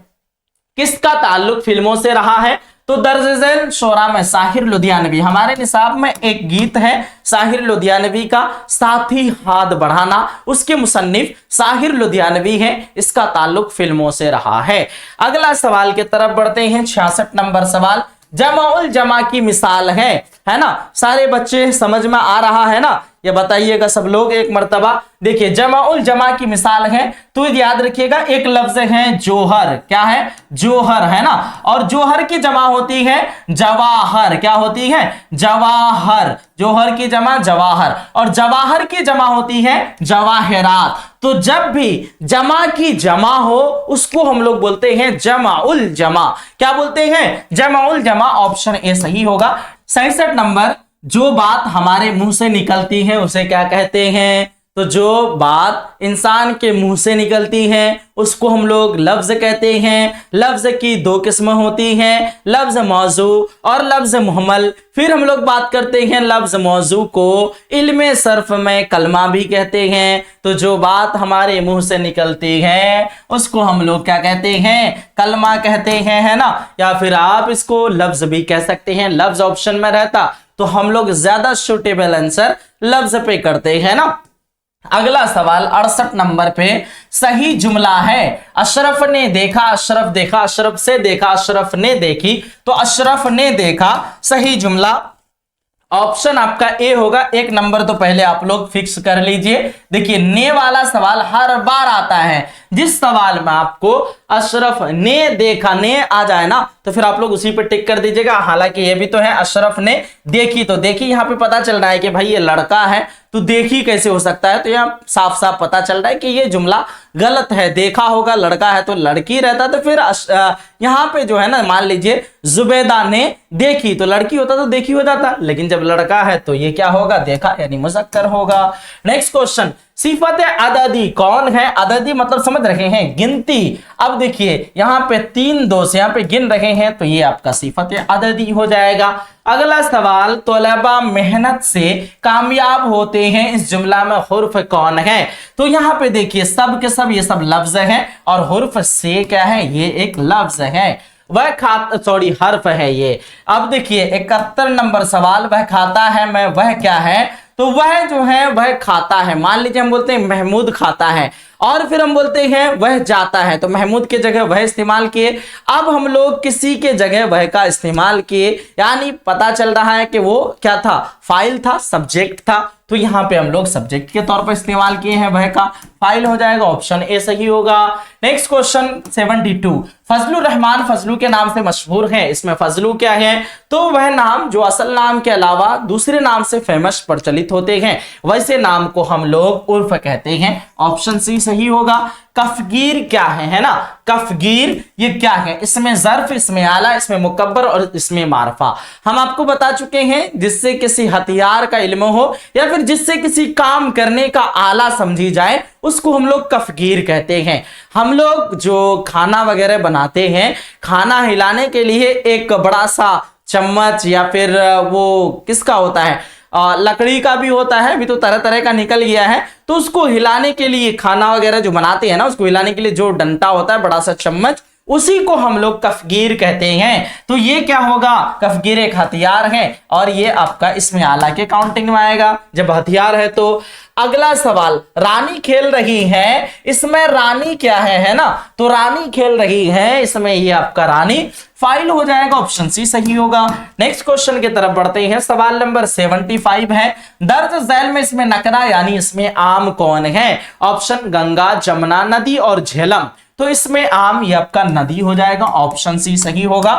किसका ताल्लुक फिल्मों से रहा है, तो दर्ज झैल शोरा में साहिर लुधियानवी, हमारे निसाब में एक गीत है साहिर लुधियानवी का, साथी हाथ बढ़ाना, उसके मुसन्निफ साहिर लुधियानवी है, इसका ताल्लुक फिल्मों से रहा है। अगला सवाल की तरफ बढ़ते हैं, 66 नंबर सवाल, जमाउल जमा की मिसाल है ना। सारे बच्चे समझ में आ रहा है ना, ये बताइएगा सब लोग एक मर्तबा। देखिए जमाउल जमा की मिसाल है, तो याद रखिएगा एक लफ्ज है जोहर, क्या है, जोहर है ना, और जोहर की जमा होती है जवाहर, क्या होती है, जवाहर। जोहर की जमा जवाहर, और जवाहर की जमा होती है जवाहरात। तो जब भी जमा की जमा हो उसको हम लोग बोलते हैं जमाउल जमा, क्या बोलते हैं, जमाउल जमा। ऑप्शन ए सही होगा। 67 नंबर, जो बात हमारे मुंह से निकलती है उसे क्या कहते हैं, तो जो बात इंसान के मुंह से निकलती है उसको हम लोग लफ्ज कहते हैं। लफ्ज की दो किस्में होती हैं, लफ्ज मौजू और लफ्ज मुहम्मल। फिर हम लोग बात करते हैं लफ्ज मौजू को इल्मे सर्फ में कलमा भी कहते हैं। तो जो बात हमारे मुंह से निकलती है उसको हम लोग क्या कहते हैं, कलमा कहते हैं, है ना। या फिर आप इसको लफ्ज भी कह सकते हैं, लफ्ज ऑप्शन में रहता तो हम लोग ज्यादा सूटेबल आंसर लफ्ज पे करते हैं ना। अगला सवाल 68 नंबर पे, सही जुमला है अशरफ ने देखा, अशरफ देखा, अशरफ से देखा, अशरफ ने देखी, तो अशरफ ने देखा सही जुमला। ऑप्शन आपका ए होगा। एक नंबर तो पहले आप लोग फिक्स कर लीजिए। देखिए ने वाला सवाल हर बार आता है, जिस सवाल में आपको अशरफ ने देखा ने आ जाए ना तो फिर आप लोग उसी पे टिक कर दीजिएगा। हालांकि ये भी तो है अशरफ ने देखी, तो देखी यहाँ पे पता चल रहा है कि भाई ये लड़का है, तो देखी कैसे हो सकता है, तो यहाँ साफ साफ पता चल रहा है कि ये जुमला गलत है। देखा होगा, लड़का है तो लड़की रहता, तो फिर यहाँ पे जो है ना मान लीजिए जुबैदा ने देखी तो लड़की होता तो देखी हो जाता, लेकिन जब लड़का है तो ये क्या होगा, देखा यानी मुज़क्कर होगा। नेक्स्ट क्वेश्चन, सिफत अददी कौन है। अददी मतलब समझ रहे हैं गिनती। अब देखिए यहाँ पे 3 दोस्त यहाँ पे गिन रहे हैं तो ये आपका सिफत अददी हो जाएगा। अगला सवाल, तलबा मेहनत से कामयाब होते हैं, इस जुमला में हुर्फ कौन है। तो यहाँ पे देखिए सब के सब ये सब लफ्ज है, और हुर्फ से क्या है, ये एक लफ्ज है, वह हर्फ है ये। अब देखिए 71 नंबर सवाल, वह खाता है मैं, वह क्या है, तो वह जो है वह खाता है। मान लीजिए हम बोलते हैं महमूद खाता है, और फिर हम बोलते हैं वह जाता है, तो महमूद के जगह वह इस्तेमाल किए। अब हम लोग किसी के जगह वह का इस्तेमाल किए, यानी पता चल रहा है कि वो क्या था, फाइल था, सब्जेक्ट था, तो यहाँ पे हम लोग सब्जेक्ट के तौर पर इस्तेमाल किए हैं, वह का फाइल हो जाएगा। ऑप्शन ए सही होगा। नेक्स्ट क्वेश्चन 72, फजलुर रहमान फजलू के नाम से मशहूर है, इसमें फजलू क्या है, तो वह नाम जो असल नाम के अलावा दूसरे नाम से फेमस प्रचलित होते हैं, वैसे नाम को हम लोग उर्फ कहते हैं। ऑप्शन सी सही होगा। कफगीर क्या है ना, कफगीर ये क्या है, इसमें ज़र्फ, इसमें आला, इसमें मुकब्बर और इसमें मारफा। हम आपको बता चुके हैं जिससे किसी हथियार का इल्म हो या फिर जिससे किसी काम करने का आला समझी जाए उसको हम लोग कफगीर कहते हैं। हम लोग जो खाना वगैरह बनाते हैं, खाना हिलाने के लिए एक बड़ा सा चम्मच या फिर वो किसका होता है, लकड़ी का भी होता है, अभी तो तरह तरह का निकल गया है, तो उसको हिलाने के लिए खाना वगैरह जो बनाते हैं ना, उसको हिलाने के लिए जो डंटा होता है, बड़ा सा चम्मच, उसी को हम लोग कफगीर कहते हैं। तो ये क्या होगा, कफगीर एक हथियार है और ये आपका इसमें आला के काउंटिंग में आएगा जब हथियार है। तो अगला सवाल, रानी खेल रही है, इसमें रानी क्या है ना, तो रानी खेल रही है, इसमें ये आपका रानी फाइल हो जाएगा, ऑप्शन सी सही होगा। नेक्स्ट क्वेश्चन की तरफ बढ़ते हैं, सवाल नंबर 75 है, दर्ज झैल में इसमें नकरा यानी इसमें आम कौन है, ऑप्शन गंगा, जमुना, नदी और झेलम। तो इसमें आम ये आपका नदी हो जाएगा, ऑप्शन सी सही होगा।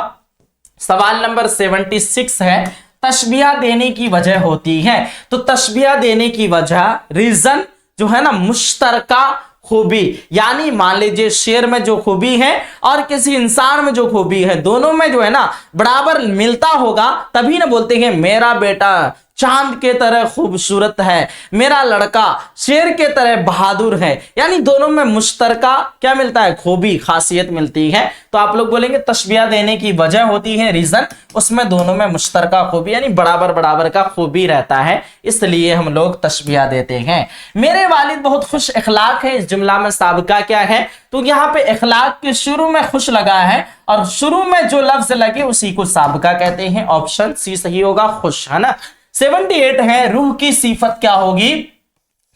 सवाल नंबर 76 है, तशबिया देने की वजह होती है, तो तशबिया देने की वजह, रीजन जो है ना, मुश्तरका खूबी, यानी मान लीजिए शेर में जो खूबी है और किसी इंसान में जो खूबी है, दोनों में जो है ना बराबर मिलता होगा, तभी ना बोलते हैं मेरा बेटा चांद के तरह खूबसूरत है, मेरा लड़का शेर के तरह बहादुर है, यानी दोनों में मुश्तरका क्या मिलता है, खूबी, खासियत मिलती है। तो आप लोग बोलेंगे तशबिया देने की वजह होती है, रीजन, उसमें दोनों में मुश्तरका खूबी यानी बराबर बराबर का खूबी रहता है, इसलिए हम लोग तशबिया देते हैं। मेरे वालिद बहुत खुश इखलाक है, इस जुमला में साबिका क्या है, तो यहाँ पे इखलाक के शुरू में खुश लगा है और शुरू में जो लफ्ज लगे उसी को साबिका कहते हैं, ऑप्शन सी सही होगा, खुश, है ना। 78 है, रूह की सिफत क्या होगी,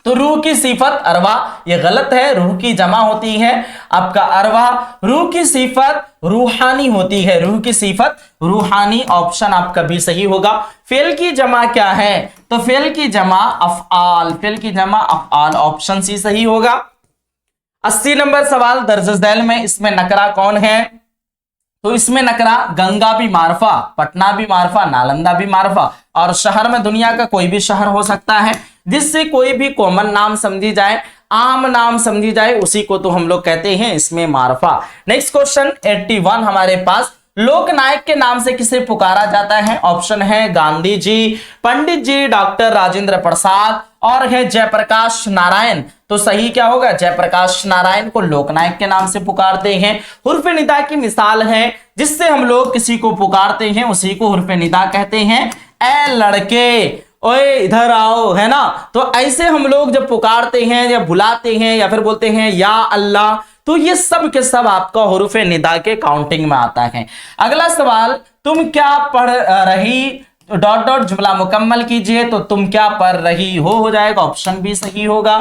तो रूह की सिफत अरवा, ये गलत है, रूह की जमा होती है आपका अरवा, रूह की सिफत रूहानी होती है, रूह की सिफत रूहानी, ऑप्शन आपका भी सही होगा। फेल की जमा क्या है, तो फेल की जमा अफआल, फेल की जमा अफआल, ऑप्शन सी सही होगा। 80 नंबर सवाल, दर्ज झैल में इसमें नकरा कौन है, तो इसमें नकरा गंगा भी मारफा, पटना भी मारफा, नालंदा भी मारफा, और शहर में दुनिया का कोई भी शहर हो सकता है जिससे कोई भी कॉमन नाम समझी जाए, आम नाम समझी जाए, उसी को तो हम लोग कहते हैं इसमें मारफा। नेक्स्ट क्वेश्चन 81 हमारे पास, लोकनायक के नाम से किसे पुकारा जाता है, ऑप्शन है गांधी जी, पंडित जी, डॉक्टर राजेंद्र प्रसाद और है जयप्रकाश नारायण। तो सही क्या होगा, जयप्रकाश नारायण को लोकनायक के नाम से पुकारते हैं। हुर्फ निदा की मिसाल है, जिससे हम लोग किसी को पुकारते हैं उसी को हुर्फ निदा कहते हैं। ए लड़के, ओए इधर आओ, है ना, तो ऐसे हम लोग जब पुकारते हैं या बुलाते हैं या फिर बोलते हैं या अल्लाह, तो ये सब के सब आपका हुरूफ निदा के काउंटिंग में आता है। अगला सवाल, तुम क्या पढ़ रही डॉट डॉट जुमला मुकम्मल कीजिए, तो तुम क्या पढ़ रही हो जाएगा, ऑप्शन भी सही होगा।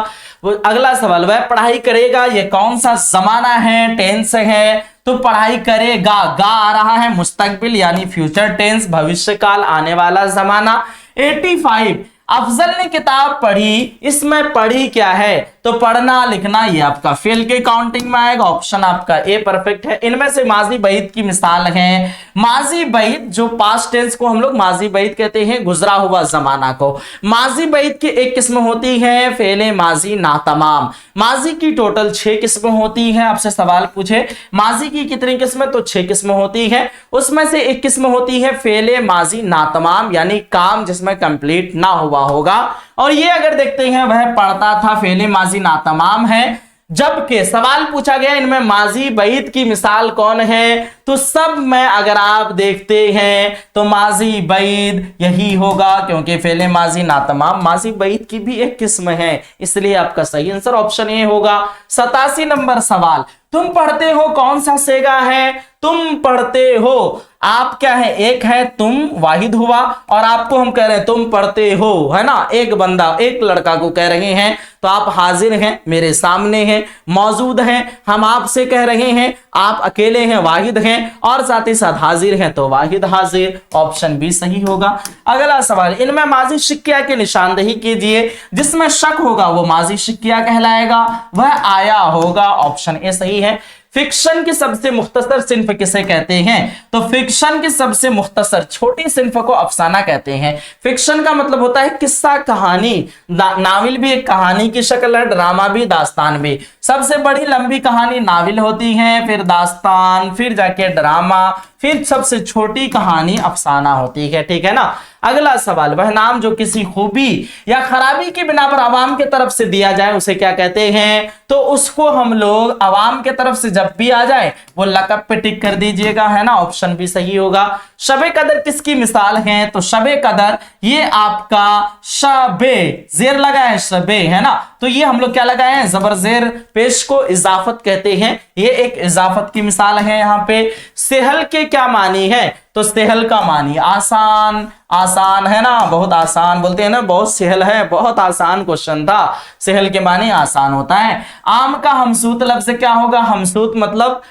अगला सवाल, वह पढ़ाई करेगा, ये कौन सा जमाना है, टेंस है, तो पढ़ाई करेगा, गा आ रहा है, मुस्तकबिल यानी फ्यूचर टेंस, भविष्य काल, आने वाला जमाना। 85, अफजल ने किताब पढ़ी, इसमें पढ़ी क्या है, तो पढ़ना लिखना, ये आपका फेल के काउंटिंग में आएगा, ऑप्शन आपका ए परफेक्ट है। इनमें से माजी बैद की मिसाल है, माजी बैद जो पास्ट टेंस को हम लोग माजी बैद कहते हैं, गुजरा हुआ जमाना को। माजी बैद की एक किस्म होती है फेले माजी नातमाम, माजी की टोटल 6 किस्में होती हैं। आपसे सवाल पूछे माजी की कितनी किस्में, तो 6 किस्में होती है, उसमें से एक किस्म होती है फेले माजी नातमाम, यानी काम जिसमें कंप्लीट ना हुआ होगा, और ये अगर देखते हैं वह पढ़ता था, फेले माजी नातमाम है। जबकि सवाल पूछा गया इनमें माजी बैद की मिसाल कौन है, तो सब में अगर आप देखते हैं तो माजी बैद यही होगा, क्योंकि फेले माजी नातमाम माजी बैद की भी एक किस्म है, इसलिए आपका सही आंसर ऑप्शन ए होगा। 87 नंबर सवाल, तुम पढ़ते हो कौन सा सेगा है, तुम पढ़ते हो, आप क्या है, एक है तुम वाहिद हुआ, और आपको हम कह रहे हैं तुम पढ़ते हो, है ना, एक बंदा एक लड़का को कह रहे हैं, तो आप हाजिर हैं, मेरे सामने हैं, मौजूद हैं, हम आपसे कह रहे हैं, आप अकेले हैं, वाहिद हैं, और साथ ही साथ हाजिर हैं, तो वाहिद हाजिर, ऑप्शन बी सही होगा। अगला सवाल, इनमें माजी शिक्या की निशानदेही कीजिए, जिसमें शक होगा वो माजी शिक्या कहलाएगा, वह आया होगा, ऑप्शन ए सही है। फिक्शन की सबसे मुख्तसर सिन्फ किसे कहते हैं, तो फिक्शन की सबसे मुख्तसर छोटी सिन्फ को अफसाना कहते हैं। फिक्शन का मतलब होता है किस्सा कहानी, नाविल भी एक कहानी की शक्ल है, ड्रामा भी, दास्तान भी। सबसे बड़ी लंबी कहानी नाविल होती है, फिर दास्तान, फिर जाके ड्रामा, फिर सबसे छोटी कहानी अफसाना होती है, ठीक है ना। अगला सवाल, वह नाम जो किसी खूबी या खराबी की बिना पर आवाम की तरफ से दिया जाए उसे क्या कहते हैं? तो उसको हम लोग आवाम की तरफ से जब भी आ जाए वो लक़ब पे टिक कर दीजिएगा, है ना, ऑप्शन भी सही होगा। शबे कदर किसकी मिसाल है? तो शबे कदर ये आपका शबे जेर लगा है, शबे, है ना, तो ये हम लोग क्या लगाए हैं? जबर जेर पेश को इजाफत कहते हैं, ये एक इजाफत की मिसाल है। यहाँ पे सेहल के क्या मानी है? तो सेहल का मानी आसान, आसान, है ना, बहुत आसान, बोलते हैं ना बहुत सेहल है, बहुत आसान क्वेश्चन था। सेहल के मानी आसान होता है। आम का हमसूत लफ्ज क्या होगा? हमसूत मतलब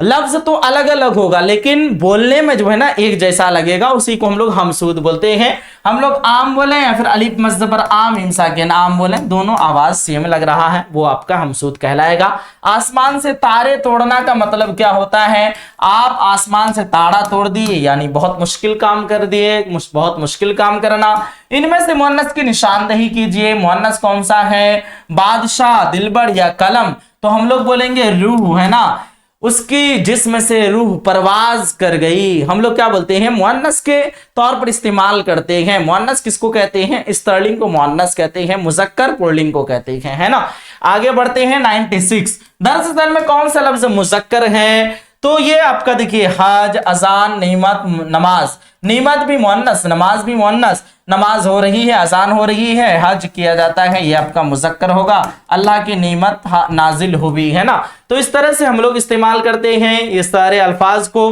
लफ्ज तो अलग अलग होगा लेकिन बोलने में जो है ना एक जैसा लगेगा, उसी को हम लोग हमसूद बोलते हैं। हम लोग आम बोले या फिर अलिफ मज़बर आम इंसा के नाम बोले, दोनों आवाज सेम लग रहा है, वो आपका हमसूद कहलाएगा। आसमान से तारे तोड़ना का मतलब क्या होता है? आप आसमान से तारा तोड़ दिए यानी बहुत मुश्किल काम कर दिए, बहुत मुश्किल काम करना। इनमें से मुअन्नस की निशानदेही कीजिए। मुअन्नस कौन सा है? बादशाह, दिलबर या कलम? तो हम लोग बोलेंगे रूह, है ना, उसकी जिस्म से रूह परवाज कर गई, हम लोग क्या बोलते हैं? मुअन्नस के तौर पर इस्तेमाल करते हैं। मुअन्नस किसको कहते हैं? स्त्रीलिंग को मुअन्नस कहते हैं, मुज़क्कर पुल्लिंग को कहते हैं, है ना। आगे बढ़ते हैं 96। दरअसल में कौन सा लफ्ज मुज़क्कर है? तो ये आपका देखिए हज, अजान, नेमत, नमाज। नेमत भी मुअन्नस, नमाज भी मुअन्नस, नमाज हो रही है, अजान हो रही है, हज किया जाता है, ये आपका मुज़क्कर होगा। अल्लाह की नेमत नाजिल हुई, है ना। तो इस तरह से हम लोग इस्तेमाल करते हैं इस सारे अल्फाज को।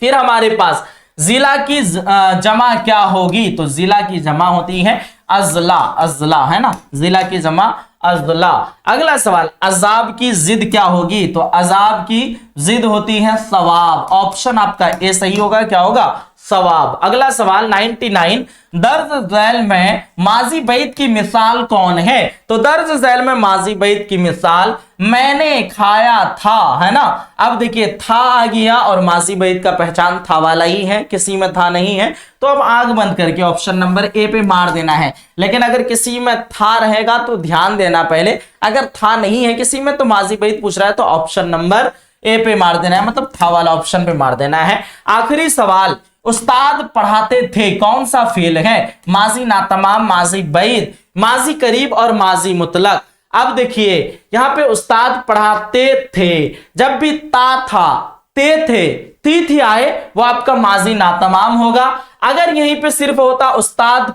फिर हमारे पास जिला की जमा क्या होगी? तो जिला की जमा होती है अजला, अजला, है ना, जिला की जमा अजला। अगला सवाल, अजाब की जिद क्या होगी? तो अजाब की जिद होती है सवाब। ऑप्शन आपका ए सही होगा, क्या होगा? सवाब। अगला सवाल 99। दर्ज झैल में माजी बैत की मिसाल कौन है? तो दर्ज झैल में माजी बैत की मिसाल मैंने खाया था, है ना। अब देखिए था आ गया और माजी बैत का पहचान था वाला ही है, किसी में था नहीं है, तो अब आग बंद करके ऑप्शन नंबर ए पे मार देना है। लेकिन अगर किसी में था रहेगा तो ध्यान देना पहले, अगर था नहीं है किसी में तो माजी बैत पूछ रहा है तो ऑप्शन नंबर ए पे मार देना है, मतलब था वाला ऑप्शन पे मार देना है। आखिरी सवाल, उस्ताद पढ़ाते थे कौन सा फेल है? माजी नातमाम, माजी बैद, माजी करीब और माजी मुतलक। अब देखिए यहां पे उस्ताद पढ़ाते थे, जब भी ता था, ते थे, ती थी आए, वो आपका माजी नातमाम होगा। अगर यहीं पे सिर्फ होता उस्ताद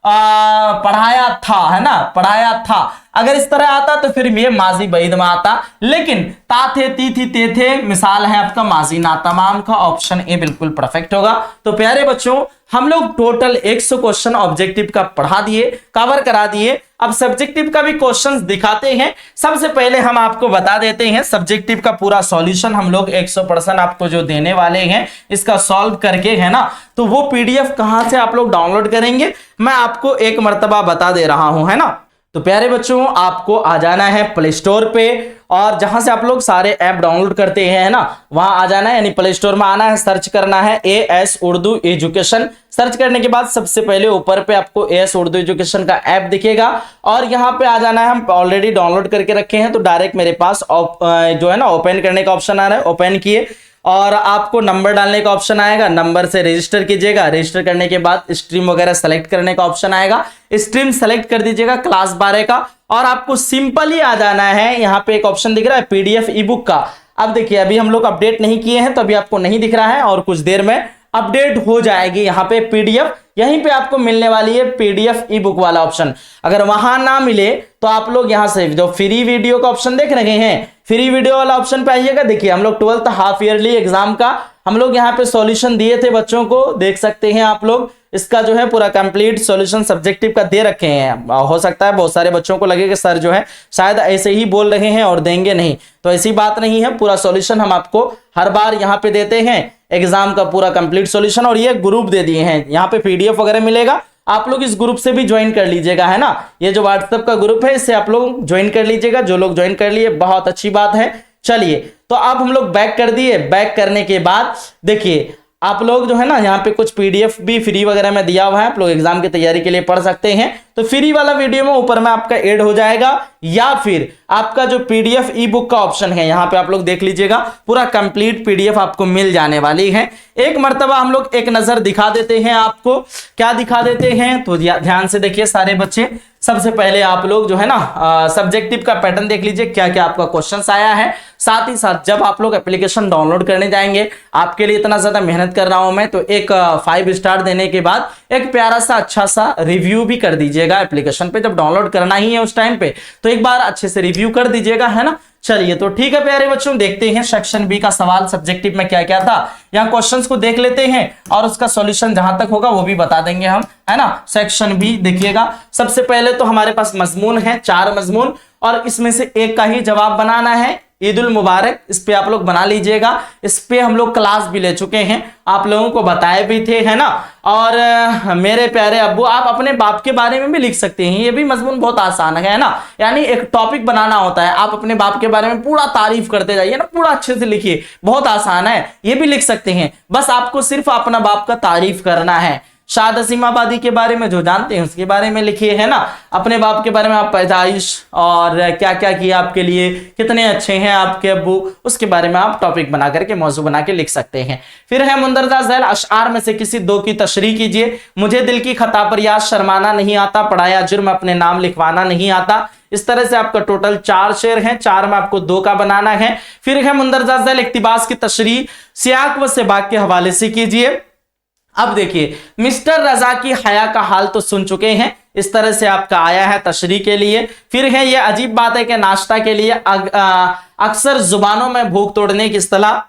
पढ़ाया था, है ना, पढ़ाया था, अगर इस तरह आता तो फिर ये माजी बैद में आता, लेकिन ता थे, ती थी, ते थे मिसाल है आपका माजी नातमाम का, ऑप्शन ए बिल्कुल परफेक्ट होगा। तो प्यारे बच्चों हम लोग टोटल 100 क्वेश्चन ऑब्जेक्टिव का पढ़ा दिए, कवर करा दिए। अब सब्जेक्टिव का भी क्वेश्चंस दिखाते हैं। सबसे पहले हम आपको बता देते हैं सब्जेक्टिव का पूरा सॉल्यूशन हम लोग 100% आपको जो देने वाले हैं इसका सॉल्व करके, है ना। तो वो पीडीएफ कहां से आप लोग डाउनलोड करेंगे मैं आपको एक मर्तबा बता दे रहा हूं, है ना। तो प्यारे बच्चों आपको आ जाना है प्ले स्टोर पे और जहां से आप लोग सारे ऐप डाउनलोड करते हैं, है ना, वहां आ जाना है, यानी प्ले स्टोर में आना है, सर्च करना है AS उर्दू एजुकेशन। सर्च करने के बाद सबसे पहले ऊपर पे आपको AS उर्दू एजुकेशन का ऐप दिखेगा और यहाँ पे आ जाना है। हम ऑलरेडी डाउनलोड करके रखे हैं तो डायरेक्ट मेरे पास जो है ना ओपन करने का ऑप्शन आ रहा है, ओपन किए और आपको नंबर डालने का ऑप्शन आएगा, नंबर से रजिस्टर कीजिएगा। रजिस्टर करने के बाद स्ट्रीम वगैरह सेलेक्ट करने का ऑप्शन आएगा, स्ट्रीम सेलेक्ट कर दीजिएगा क्लास 12 का और आपको सिंपली आ जाना है। यहाँ पे एक ऑप्शन दिख रहा है PDF ई बुक का। अब देखिए अभी हम लोग अपडेट नहीं किए हैं तो अभी आपको नहीं दिख रहा है और कुछ देर में अपडेट हो जाएगी। यहाँ पे PDF यहीं पे आपको मिलने वाली है PDF ई बुक वाला ऑप्शन। अगर वहां ना मिले तो आप लोग यहाँ से जो फ्री वीडियो का ऑप्शन देख रहे हैं, फ्री वीडियो वाला ऑप्शन पे आइएगा। देखिए हम लोग 12th हाफ ईयरली एग्जाम का हम लोग यहाँ पे सॉल्यूशन दिए थे बच्चों को, देख सकते हैं आप लोग। इसका जो है पूरा कंप्लीट सॉल्यूशन सब्जेक्टिव का दे रखे हैं। हो सकता है बहुत सारे बच्चों को लगे कि सर जो है शायद ऐसे ही बोल रहे हैं और देंगे नहीं, तो ऐसी बात नहीं है। पूरा सॉल्यूशन हम आपको हर बार यहाँ पे देते हैं, एग्जाम का पूरा कंप्लीट सॉल्यूशन। और ये ग्रुप दे दिए हैं, यहाँ पे PDF वगैरह मिलेगा, आप लोग इस ग्रुप से भी ज्वाइन कर लीजिएगा, है ना। ये जो व्हाट्सएप का ग्रुप है इससे आप लोग ज्वाइन कर लीजिएगा। जो लोग ज्वाइन कर लिए बहुत अच्छी बात है। चलिए तो अब हम लोग बैक कर दिए। बैक करने के बाद देखिए आप लोग जो है ना यहाँ पे कुछ PDF भी फ्री वगैरह में दिया हुआ है, आप लोग एग्जाम की तैयारी के लिए पढ़ सकते हैं। तो तो फ्री वाला वीडियो में ऊपर में आपका ऐड हो जाएगा, या फिर आपका जो पीडीएफ ई बुक का ऑप्शन है यहाँ पे आप लोग देख लीजिएगा, पूरा कंप्लीट पीडीएफ आपको मिल जाने वाली है। एक मर्तबा हम लोग एक नजर दिखा देते हैं आपको, क्या दिखा देते हैं तो ध्यान से देखिए सारे बच्चे। सबसे पहले आप लोग जो है ना सब्जेक्टिव का पैटर्न देख लीजिए, क्या क्या आपका क्वेश्चंस आया है। साथ ही साथ जब आप लोग एप्लीकेशन डाउनलोड करने जाएंगे, आपके लिए इतना ज्यादा मेहनत कर रहा हूं मैं, तो एक 5 स्टार देने के बाद एक प्यारा सा अच्छा सा रिव्यू भी कर दीजिएगा एप्लीकेशन पे। जब डाउनलोड करना ही है उस टाइम पे तो एक बार अच्छे से रिव्यू कर दीजिएगा, है ना। चलिए तो ठीक है प्यारे बच्चों, देखते हैं सेक्शन बी का सवाल सब्जेक्टिव में क्या क्या था। यहाँ क्वेश्चंस को देख लेते हैं और उसका सॉल्यूशन जहां तक होगा वो भी बता देंगे हम, है ना। सेक्शन बी देखिएगा, सबसे पहले तो हमारे पास मजमून है 4 मजमून, और इसमें से एक का ही जवाब बनाना है। ईद उल मुबारक, इस पे आप लोग बना लीजिएगा। इस पे हम लोग क्लास भी ले चुके हैं, आप लोगों को बताए भी थे, है ना। और मेरे प्यारे अब्बू, आप अपने बाप के बारे में भी लिख सकते हैं, ये भी मजमून बहुत आसान है ना। यानी एक टॉपिक बनाना होता है, आप अपने बाप के बारे में पूरा तारीफ करते जाइए ना, पूरा अच्छे से लिखिए, बहुत आसान है, ये भी लिख सकते हैं। बस आपको सिर्फ अपना बाप का तारीफ करना है। शाद असीम आबादी के बारे में जो जानते हैं उसके बारे में लिखिए, है ना। अपने बाप के बारे में आप पैदाइश और क्या क्या किया आपके लिए, कितने अच्छे हैं आपके अब्बू, उसके बारे में आप टॉपिक बना करके मौजू बना के लिख सकते हैं। फिर है मुंदरजा झैल, अशआर में से किसी 2 की तशरीह कीजिए। मुझे दिल की खता पर याद शर्माना नहीं आता, पढ़ाया जुर्म अपने नाम लिखवाना नहीं आता। इस तरह से आपका टोटल 4 शेर हैं, 4 में आपको 2 का बनाना है। फिर है मुंदरजा झैल, इक्तिबास की तशरीह सियाक व सिबाक के हवाले से कीजिए। अब देखिए, मिस्टर रजा की हया का हाल तो सुन चुके हैं, इस तरह से आपका आया है तशरीह के लिए। फिर है ये अजीब बात है कि नाश्ता के लिए अक्सर जुबानों में भूख तोड़ने की इस्तिलाह।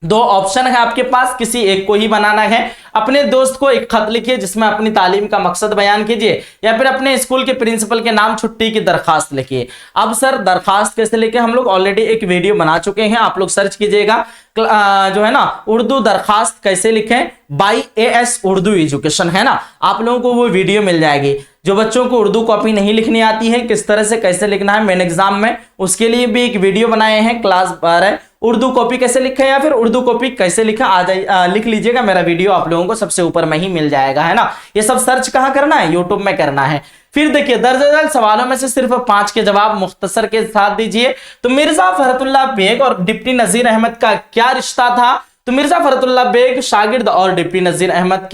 2 ऑप्शन है आपके पास, किसी एक को ही बनाना है। अपने दोस्त को एक खत लिखिए जिसमें अपनी तालीम का मकसद बयान कीजिए, या फिर अपने स्कूल के प्रिंसिपल के नाम छुट्टी की दरखास्त लिखिए। अब सर दरखास्त कैसे लिखे, हम लोग ऑलरेडी एक वीडियो बना चुके हैं, आप लोग सर्च कीजिएगा जो है ना उर्दू दरखास्त कैसे लिखें बाई AS उर्दू एजुकेशन, है ना। आप लोगों को वो वीडियो मिल जाएगी। जो बच्चों को उर्दू कॉपी नहीं लिखनी आती है, किस तरह से कैसे लिखना है मेन एग्जाम में, उसके लिए भी एक वीडियो बनाए हैं क्लास 12 उर्दू कॉपी कैसे लिखें, या फिर उर्दू कॉपी कैसे लिखें, आ जाए लिख लीजिएगा, मेरा वीडियो आप लोगों को सबसे ऊपर में ही मिल जाएगा, है ना। ये सब सर्च कहाँ करना है, यूट्यूब में करना है। फिर देखिए, दर्जन सवालों में से सिर्फ 5 के जवाब मुख्तसर के साथ दीजिए। तो मिर्जा फरहतुल्लाह बेग और डिप्टी नजीर अहमद का क्या रिश्ता था। तो मिर्जा फरहतुल्लाह बेग शागिर्द और डिप्टी नजीर अहमद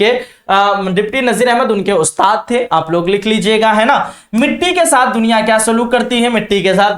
उनके उस्ताद थे, आप लोग लिख लीजिएगा, है ना। मिट्टी के साथ दुनिया क्या सलूक करती है, मिट्टी के साथ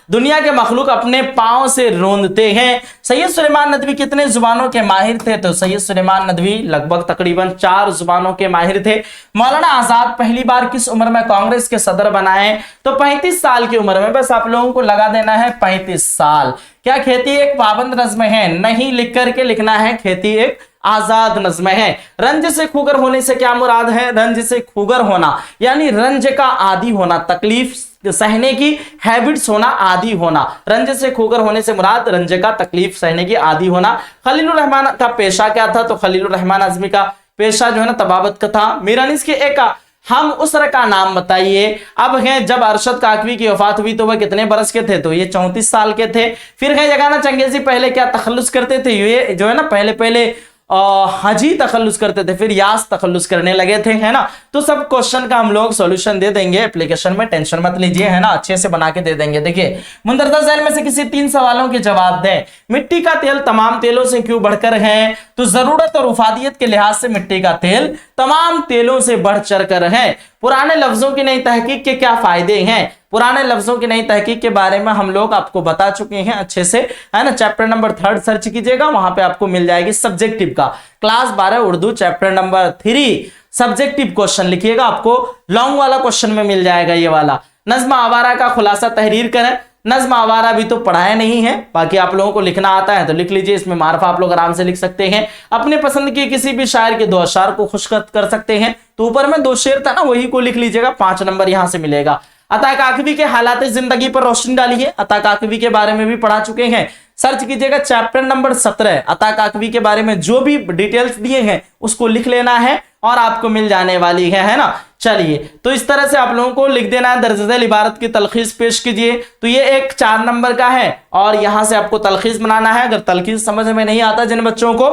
दुनिया के मखलूक अपने पांव से रोंदते हैं। सैयद सुलेमान नदवी कितने जुबानों के माहिर थे, तो सैयद सुलेमान नदवी लगभग तकरीबन 4 जुबानों के माहिर थे। मौलाना आजाद पहली बार किस उम्र में कांग्रेस के सदर बनाए, तो 35 साल की उम्र में, बस आप लोगों को लगा देना है 35 साल। क्या खेती एक पाबंद नज्म है, नहीं लिख करके लिखना है, खेती एक आजाद नज्म है। रंज से खुगर होने से क्या मुराद है, रंज से खुगर होना यानी रंज का आदी होना, तकलीफ सहने की हैबिट्स होना, आदी होना। रंज से खुगर होने से मुराद रंज का तकलीफ सहने की आदी होना। खलीलुर रहमान का पेशा क्या था, तो खलीलुर रहमान आजमी का पेशा जो है ना तबाबत का था। मीरानिस के एक हम उसर का नाम बताइए। अब है जब अरशद काकवी की वफात हुई तो वह कितने बरस के थे, तो ये 34 साल के थे। फिर है यगाना चंगेजी पहले क्या तखल्लुस करते थे, ये जो है ना पहले हाजी तखल्लुस करते थे, फिर यास तखल्लुस करने लगे थे, है ना। तो सब क्वेश्चन का हम लोग सॉल्यूशन दे देंगे एप्लीकेशन में, टेंशन मत लीजिए, है ना, अच्छे से बना के दे देंगे। देखिए, मुंदरजा झैल में से किसी 3 सवालों के जवाब दें। मिट्टी का तेल तमाम तेलों से क्यों बढ़कर है, तो जरूरत और उफादियत के लिहाज से मिट्टी का तेल तमाम तेलों से बढ़ चढ़ कर है। पुराने लफ्जों की नई तहकीक के क्या फायदे हैं, पुराने लफ्जों की नई तहकीक के बारे में हम लोग आपको बता चुके हैं अच्छे से, है ना। चैप्टर नंबर 3 सर्च कीजिएगा, वहां पे आपको मिल जाएगी सब्जेक्टिव का class 12 Urdu chapter number 3 subjective question लिखिएगा, आपको लॉन्ग वाला क्वेश्चन में मिल जाएगा ये वाला। नज्म आवारा का खुलासा तहरीर करें। नज्म आवारा भी तो पढ़ाया नहीं है, बाकी आप लोगों को लिखना आता है तो लिख लीजिए, इसमें मार्फा आप लोग आराम से लिख सकते हैं। अपने पसंद के किसी भी शायर के 2 अशार को खुश कर सकते हैं, तो ऊपर में 2 शेर था ना, वही को लिख लीजिएगा, 5 नंबर यहां से मिलेगा। अता काकवी के हालात जिंदगी पर रोशनी डालिए, अता काकवी के बारे में भी पढ़ा चुके हैं, सर्च कीजिएगा चैप्टर नंबर 17 अता काकवी के बारे में जो भी डिटेल्स दिए हैं उसको लिख लेना है और आपको मिल जाने वाली है ना। चलिए, तो इस तरह से आप लोगों को लिख देना है। दर्ज झैल इबारत की तलखीस पेश कीजिए, तो ये एक 4 नंबर का है और यहां से आपको तलखीस बनाना है। अगर तलखीस समझ में नहीं आता जिन बच्चों को,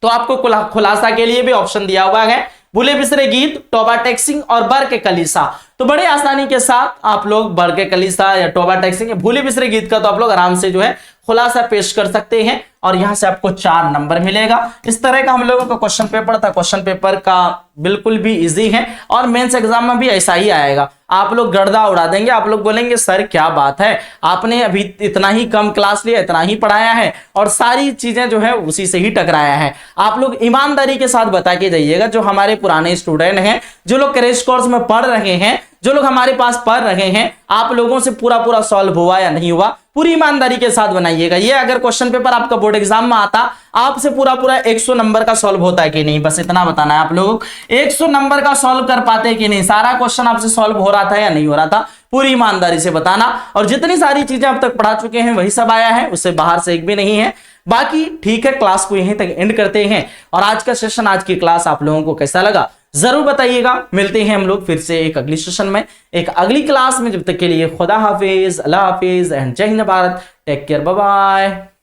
तो आपको खुलासा के लिए भी ऑप्शन दिया हुआ है, भूले बिसरे गीत, टोबा टैक्सिंग और बर के कलीसा। तो बड़े आसानी के साथ आप लोग बर के कलीसा या टोबा टैक्सिंग या भूले बिसरे गीत का तो आप लोग आराम से जो है खुलासा पेश कर सकते हैं और यहां से आपको 4 नंबर मिलेगा। इस तरह का हम लोगों का क्वेश्चन पेपर था। क्वेश्चन पेपर का बिल्कुल भी इजी है और मेंस एग्जाम में भी ऐसा ही आएगा। आप लोग गर्दा उड़ा देंगे, आप लोग बोलेंगे सर क्या बात है, आपने अभी इतना ही कम क्लास लिया, इतना ही पढ़ाया है और सारी चीजें जो है उसी से ही टकराया है। आप लोग ईमानदारी के साथ बता के जाइएगा, जो हमारे पुराने स्टूडेंट हैं, जो लोग क्रैश कोर्स में पढ़ रहे हैं, जो लोग हमारे पास पढ़ रहे हैं, आप लोगों से पूरा सॉल्व हुआ या नहीं हुआ, पूरी ईमानदारी के साथ बनाइएगा। ये अगर क्वेश्चन पेपर आपका बोर्ड एग्जाम में आता, आपसे पूरा 100 नंबर का सॉल्व होता है कि नहीं, बस इतना बताना है आप लोगों को। 100 नंबर का सॉल्व कर पाते कि नहीं, सारा क्वेश्चन आपसे सॉल्व हो रहा था या नहीं हो रहा था, पूरी ईमानदारी से बताना। और जितनी सारी चीजें अब तक पढ़ा चुके हैं वही सब आया है, उससे बाहर से एक भी नहीं है। बाकी ठीक है, क्लास को यहीं तक एंड करते हैं। और आज का सेशन, आज की क्लास आप लोगों को कैसा लगा जरूर बताइएगा। मिलते हैं हम लोग फिर से एक अगली सेशन में, एक अगली क्लास में। जब तक के लिए खुदा हाफिज, अल्लाह हाफिज एंड जय हिंद Bharat. Take care, bye bye.